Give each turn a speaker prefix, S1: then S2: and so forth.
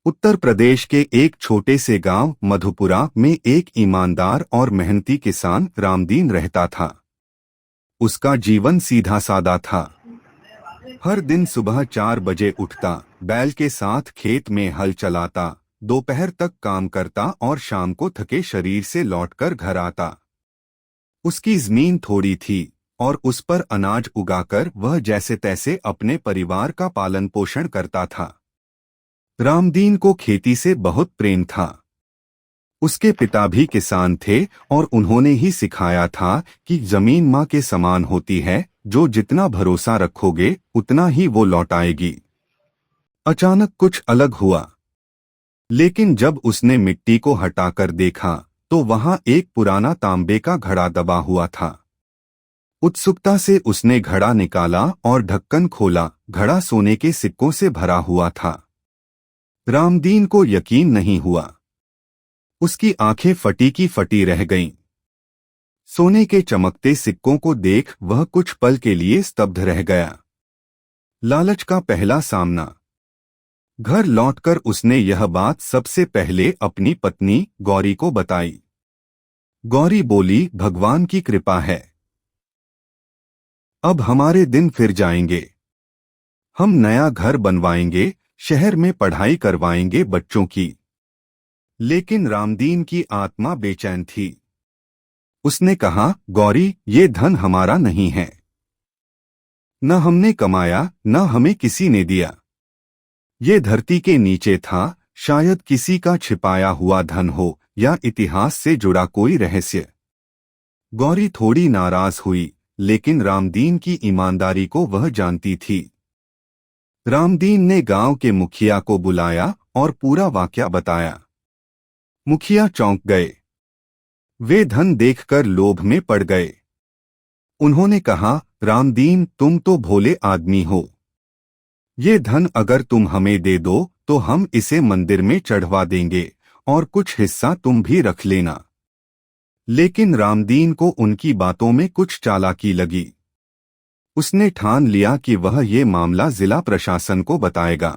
S1: उत्तर प्रदेश के एक छोटे से गांव मधुपुरा में एक ईमानदार और मेहनती किसान रामदीन रहता था। उसका जीवन सीधा सादा था। हर दिन सुबह 4 बजे उठता, बैल के साथ खेत में हल चलाता, दोपहर तक काम करता और शाम को थके शरीर से लौटकर घर आता। उसकी जमीन थोड़ी थी और उस पर अनाज उगाकर वह जैसे तैसे अपने परिवार का पालन पोषण करता था। रामदीन को खेती से बहुत प्रेम था। उसके पिता भी किसान थे और उन्होंने ही सिखाया था कि जमीन माँ के समान होती है, जो जितना भरोसा रखोगे उतना ही वो लौटाएगी। अचानक कुछ अलग हुआ। लेकिन जब उसने मिट्टी को हटाकर देखा तो वहां एक पुराना तांबे का घड़ा दबा हुआ था। उत्सुकता से उसने घड़ा निकाला और ढक्कन खोला। घड़ा सोने के सिक्कों से भरा हुआ था। रामदीन को यकीन नहीं हुआ। उसकी आंखें फटी की फटी रह गईं। सोने के चमकते सिक्कों को देख वह कुछ पल के लिए स्तब्ध रह गया। लालच का पहला सामना। घर लौटकर उसने यह बात सबसे पहले अपनी पत्नी गौरी को बताई। गौरी बोली, भगवान की कृपा है, अब हमारे दिन फिर जाएंगे। हम नया घर बनवाएंगे, शहर में पढ़ाई करवाएंगे बच्चों की। लेकिन रामदीन की आत्मा बेचैन थी। उसने कहा, गौरी, ये धन हमारा नहीं है। न हमने कमाया, न हमें किसी ने दिया। ये धरती के नीचे था, शायद किसी का छिपाया हुआ धन हो या इतिहास से जुड़ा कोई रहस्य। गौरी थोड़ी नाराज हुई, लेकिन रामदीन की ईमानदारी को वह जानती थी। रामदीन ने गांव के मुखिया को बुलाया और पूरा वाकया बताया। मुखिया चौंक गए। वे धन देखकर लोभ में पड़ गए। उन्होंने कहा, रामदीन, तुम तो भोले आदमी हो। ये धन अगर तुम हमें दे दो तो हम इसे मंदिर में चढ़वा देंगे और कुछ हिस्सा तुम भी रख लेना। लेकिन रामदीन को उनकी बातों में कुछ चालाकी लगी। उसने ठान लिया कि वह ये मामला जिला प्रशासन को बताएगा।